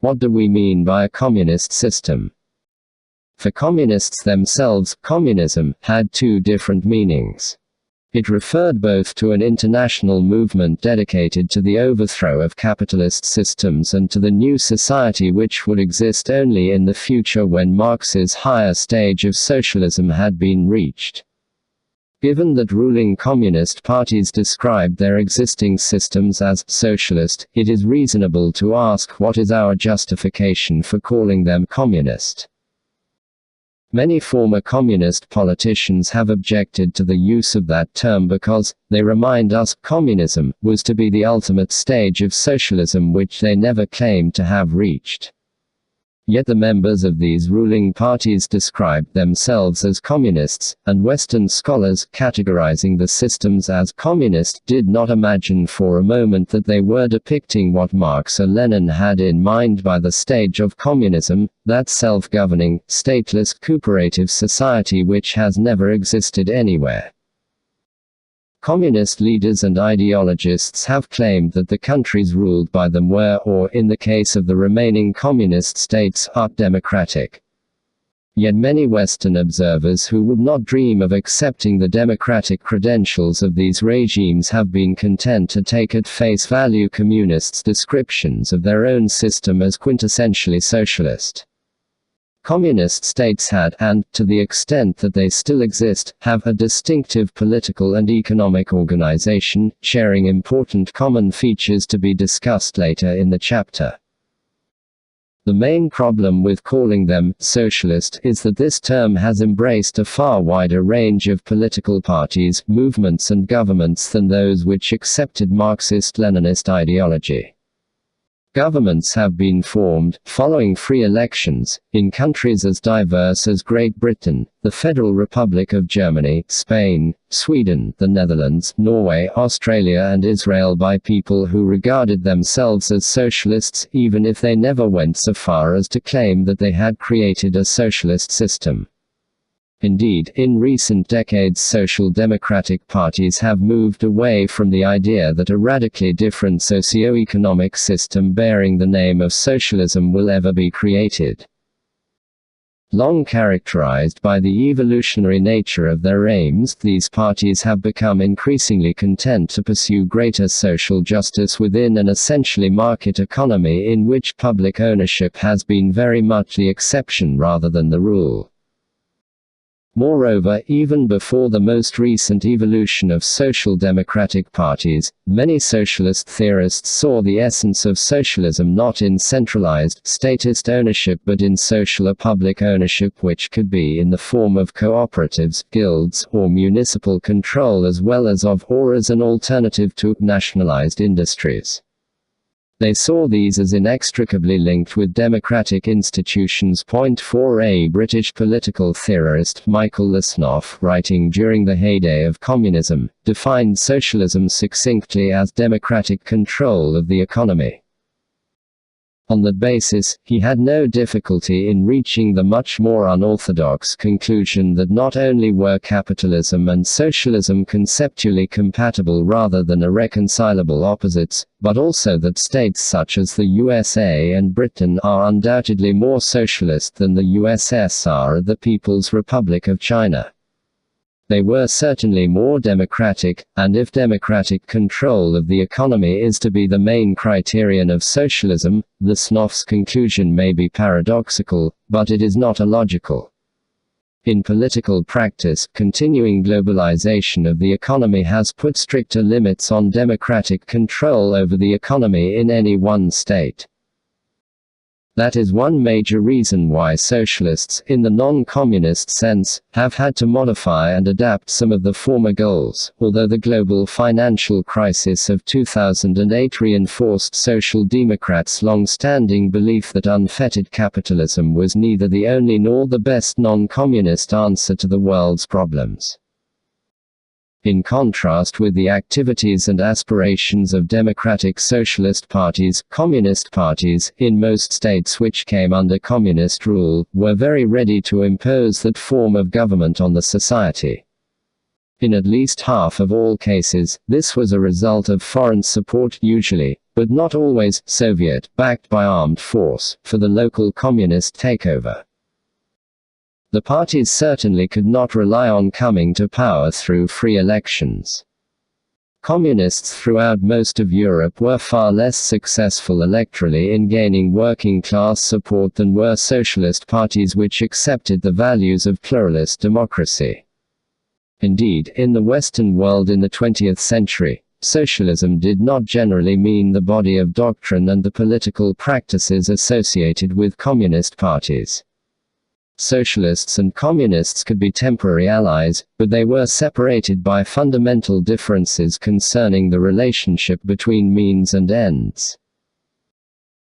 What do we mean by a communist system? For communists themselves, communism had two different meanings. It referred both to an international movement dedicated to the overthrow of capitalist systems and to the new society which would exist only in the future when Marx's higher stage of socialism had been reached. Given that ruling communist parties described their existing systems as socialist, it is reasonable to ask what is our justification for calling them communist. Many former communist politicians have objected to the use of that term because, they remind us, communism was to be the ultimate stage of socialism which they never claimed to have reached. Yet the members of these ruling parties described themselves as communists, and Western scholars, categorizing the systems as communist, did not imagine for a moment that they were depicting what Marx or Lenin had in mind by the stage of communism, that self-governing, stateless, cooperative society which has never existed anywhere. Communist leaders and ideologists have claimed that the countries ruled by them were, or in the case of the remaining communist states, are democratic. Yet many Western observers who would not dream of accepting the democratic credentials of these regimes have been content to take at face value communists' descriptions of their own system as quintessentially socialist. Communist states had, and, to the extent that they still exist, have a distinctive political and economic organization, sharing important common features to be discussed later in the chapter. The main problem with calling them socialist is that this term has embraced a far wider range of political parties, movements and governments than those which accepted Marxist-Leninist ideology. Governments have been formed, following free elections, in countries as diverse as Great Britain, the Federal Republic of Germany, Spain, Sweden, the Netherlands, Norway, Australia and Israel by people who regarded themselves as socialists, even if they never went so far as to claim that they had created a socialist system. Indeed, in recent decades social democratic parties have moved away from the idea that a radically different socio-economic system bearing the name of socialism will ever be created. Long characterized by the evolutionary nature of their aims, these parties have become increasingly content to pursue greater social justice within an essentially market economy in which public ownership has been very much the exception rather than the rule. Moreover, even before the most recent evolution of social democratic parties, many socialist theorists saw the essence of socialism not in centralized, statist ownership but in social or public ownership which could be in the form of cooperatives, guilds, or municipal control as well as of or as an alternative to nationalized industries. They saw these as inextricably linked with democratic institutions. Point 4. A British political theorist, Michael Lesnoff, writing during the heyday of communism, defined socialism succinctly as democratic control of the economy. On that basis, he had no difficulty in reaching the much more unorthodox conclusion that not only were capitalism and socialism conceptually compatible rather than irreconcilable opposites, but also that states such as the USA and Britain are undoubtedly more socialist than the USSR or the People's Republic of China. They were certainly more democratic, and if democratic control of the economy is to be the main criterion of socialism, Lesnoff's conclusion may be paradoxical, but it is not illogical. In political practice, continuing globalization of the economy has put stricter limits on democratic control over the economy in any one state. That is one major reason why socialists, in the non-communist sense, have had to modify and adapt some of the former goals, although the global financial crisis of 2008 reinforced Social Democrats' long-standing belief that unfettered capitalism was neither the only nor the best non-communist answer to the world's problems. In contrast with the activities and aspirations of democratic socialist parties, communist parties, in most states which came under communist rule, were very ready to impose that form of government on the society. In at least half of all cases, this was a result of foreign support usually, but not always, Soviet, backed by armed force, for the local communist takeover. The parties certainly could not rely on coming to power through free elections. Communists throughout most of Europe were far less successful electorally in gaining working-class support than were socialist parties which accepted the values of pluralist democracy. Indeed, in the Western world in the 20th century, socialism did not generally mean the body of doctrine and the political practices associated with communist parties. Socialists and communists could be temporary allies, but they were separated by fundamental differences concerning the relationship between means and ends.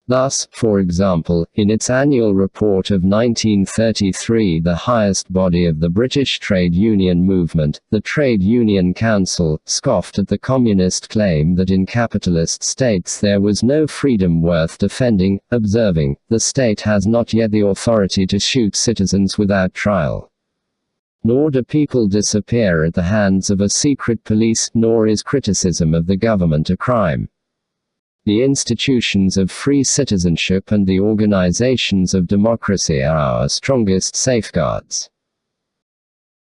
Thus, for example, in its annual report of 1933, the highest body of the British trade union movement, the Trade Union Council, scoffed at the communist claim that in capitalist states there was no freedom worth defending, observing, "The state has not yet the authority to shoot citizens without trial. Nor do people disappear at the hands of a secret police, nor is criticism of the government a crime. The institutions of free citizenship and the organizations of democracy are our strongest safeguards."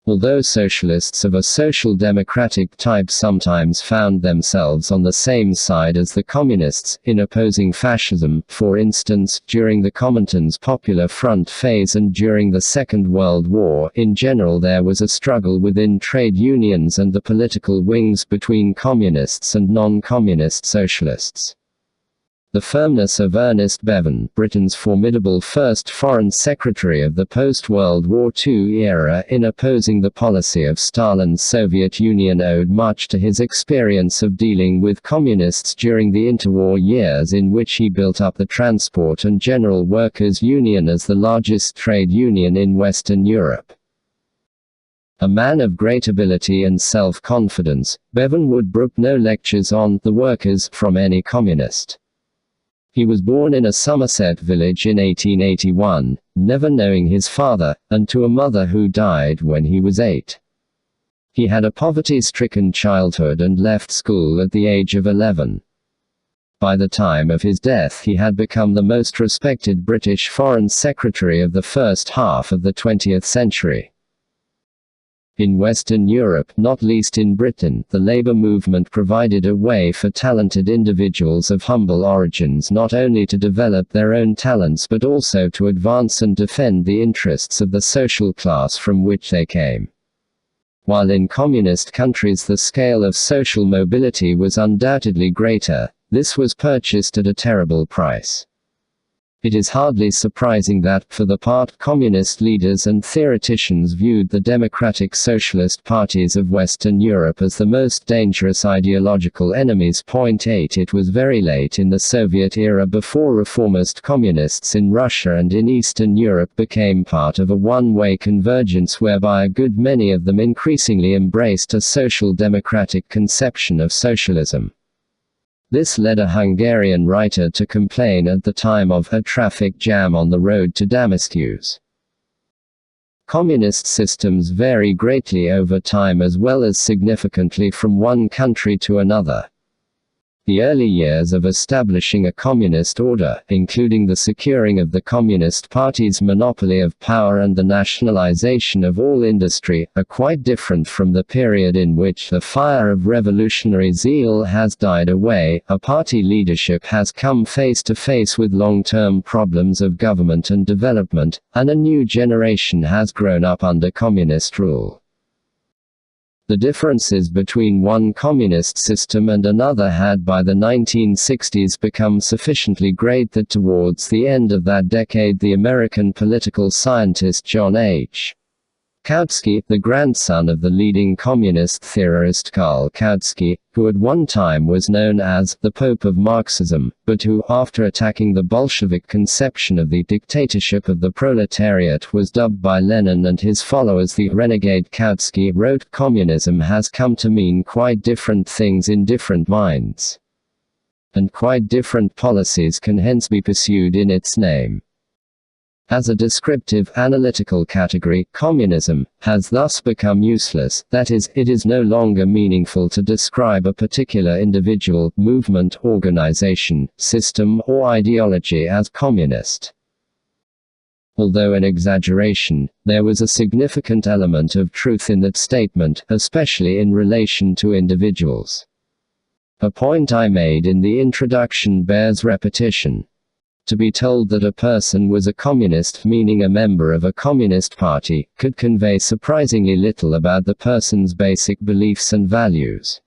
Although socialists of a social democratic type sometimes found themselves on the same side as the communists, in opposing fascism, for instance, during the Comintern's Popular Front phase and during the Second World War, in general there was a struggle within trade unions and the political wings between communists and non-communist socialists. The firmness of Ernest Bevin, Britain's formidable first Foreign Secretary of the post-World War II era, in opposing the policy of Stalin's Soviet Union owed much to his experience of dealing with communists during the interwar years, in which he built up the Transport and General Workers' Union as the largest trade union in Western Europe. A man of great ability and self-confidence, Bevin would brook no lectures on the workers from any communist. He was born in a Somerset village in 1881, never knowing his father, and to a mother who died when he was 8. He had a poverty-stricken childhood and left school at the age of 11. By the time of his death he had become the most respected British Foreign Secretary of the first half of the 20th century. In Western Europe, not least in Britain, the labor movement provided a way for talented individuals of humble origins not only to develop their own talents but also to advance and defend the interests of the social class from which they came. While in communist countries the scale of social mobility was undoubtedly greater, this was purchased at a terrible price. It is hardly surprising that, for the part, communist leaders and theoreticians viewed the democratic socialist parties of Western Europe as the most dangerous ideological enemies. 8 It was very late in the Soviet era before reformist communists in Russia and in Eastern Europe became part of a one-way convergence whereby a good many of them increasingly embraced a social democratic conception of socialism. This led a Hungarian writer to complain at the time of a traffic jam on the road to Damascus. Communist systems vary greatly over time as well as significantly from one country to another. The early years of establishing a communist order, including the securing of the Communist Party's monopoly of power and the nationalization of all industry, are quite different from the period in which the fire of revolutionary zeal has died away. A party leadership has come face to face with long-term problems of government and development, and a new generation has grown up under communist rule. The differences between one communist system and another had by the 1960s become sufficiently great that towards the end of that decade the American political scientist John H. Kautsky, the grandson of the leading communist theorist Karl Kautsky, who at one time was known as the Pope of Marxism, but who, after attacking the Bolshevik conception of the dictatorship of the proletariat, was dubbed by Lenin and his followers the renegade Kautsky, wrote, "Communism has come to mean quite different things in different minds. And quite different policies can hence be pursued in its name." As a descriptive, analytical category, communism has thus become useless, that is, it is no longer meaningful to describe a particular individual, movement, organization, system, or ideology as communist. Although an exaggeration, there was a significant element of truth in that statement, especially in relation to individuals. A point I made in the introduction bears repetition. To be told that a person was a communist, meaning a member of a communist party, could convey surprisingly little about the person's basic beliefs and values.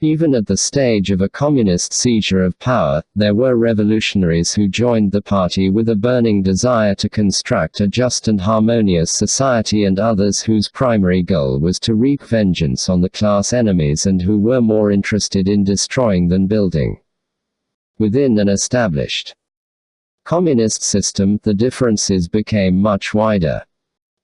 Even at the stage of a communist seizure of power, there were revolutionaries who joined the party with a burning desire to construct a just and harmonious society, and others whose primary goal was to wreak vengeance on the class enemies and who were more interested in destroying than building. Within an established communist system, the differences became much wider.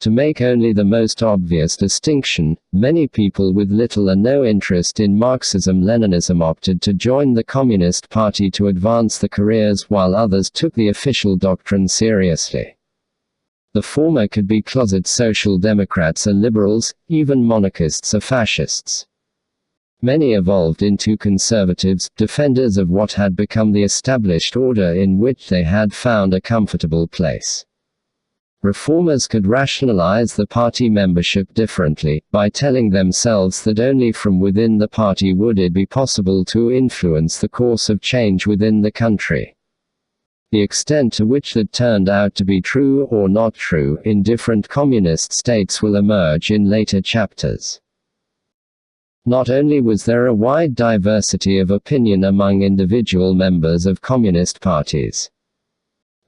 To make only the most obvious distinction, many people with little or no interest in Marxism-Leninism opted to join the Communist Party to advance their careers, while others took the official doctrine seriously. The former could be closet social democrats or liberals, even monarchists or fascists. Many evolved into conservatives, defenders of what had become the established order in which they had found a comfortable place. Reformers could rationalize the party membership differently, by telling themselves that only from within the party would it be possible to influence the course of change within the country. The extent to which that turned out to be true or not true in different communist states will emerge in later chapters. Not only was there a wide diversity of opinion among individual members of communist parties.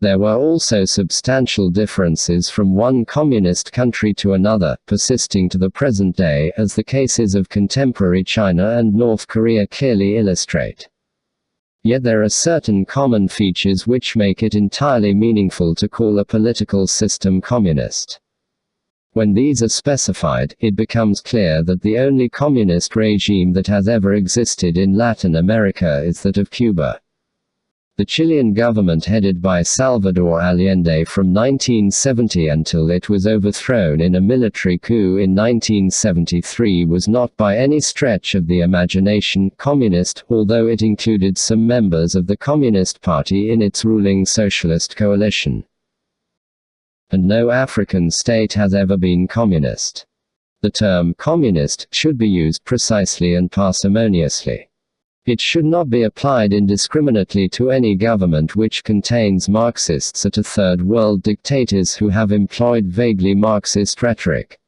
There were also substantial differences from one communist country to another, persisting to the present day, as the cases of contemporary China and North Korea clearly illustrate. Yet there are certain common features which make it entirely meaningful to call a political system communist. When these are specified, it becomes clear that the only communist regime that has ever existed in Latin America is that of Cuba. The Chilean government headed by Salvador Allende from 1970 until it was overthrown in a military coup in 1973 was not by any stretch of the imagination communist, although it included some members of the Communist Party in its ruling socialist coalition. And no African state has ever been communist. The term communist should be used precisely and parsimoniously. It should not be applied indiscriminately to any government which contains Marxists or to Third World dictators who have employed vaguely Marxist rhetoric.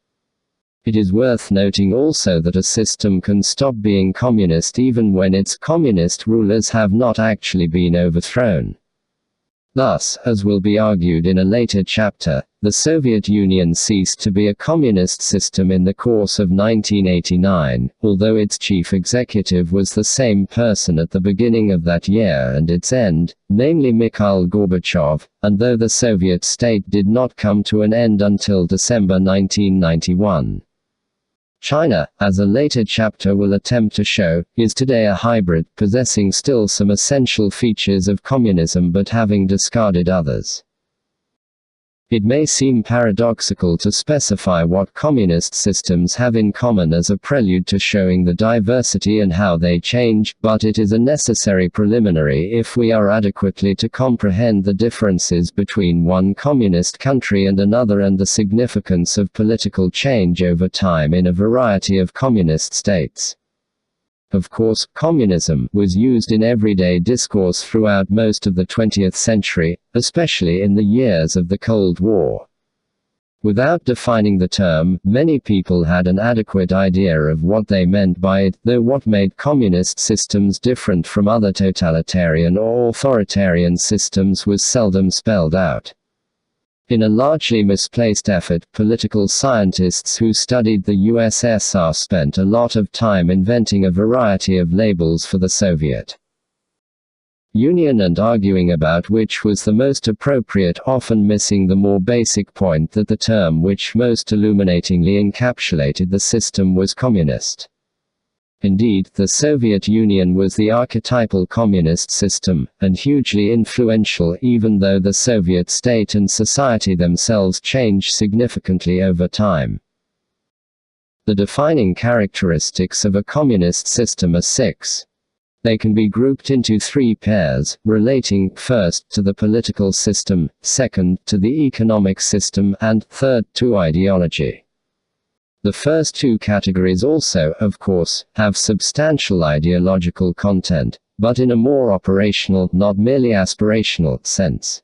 It is worth noting also that a system can stop being communist even when its communist rulers have not actually been overthrown. Thus, as will be argued in a later chapter, the Soviet Union ceased to be a communist system in the course of 1989, although its chief executive was the same person at the beginning of that year and its end, namely Mikhail Gorbachev, and though the Soviet state did not come to an end until December 1991. China, as a later chapter will attempt to show, is today a hybrid, possessing still some essential features of communism but having discarded others. It may seem paradoxical to specify what communist systems have in common as a prelude to showing the diversity and how they change, but it is a necessary preliminary if we are adequately to comprehend the differences between one communist country and another and the significance of political change over time in a variety of communist states. Of course, communism was used in everyday discourse throughout most of the 20th century, especially in the years of the Cold War. Without defining the term, many people had an adequate idea of what they meant by it, though what made communist systems different from other totalitarian or authoritarian systems was seldom spelled out. In a largely misplaced effort, political scientists who studied the USSR spent a lot of time inventing a variety of labels for the Soviet Union and arguing about which was the most appropriate, often missing the more basic point that the term which most illuminatingly encapsulated the system was communist. Indeed, the Soviet Union was the archetypal communist system, and hugely influential even though the Soviet state and society themselves changed significantly over time. The defining characteristics of a communist system are 6. They can be grouped into 3 pairs, relating, first, to the political system, second, to the economic system, and, third, to ideology. The first 2 categories also, of course, have substantial ideological content, but in a more operational, not merely aspirational, sense.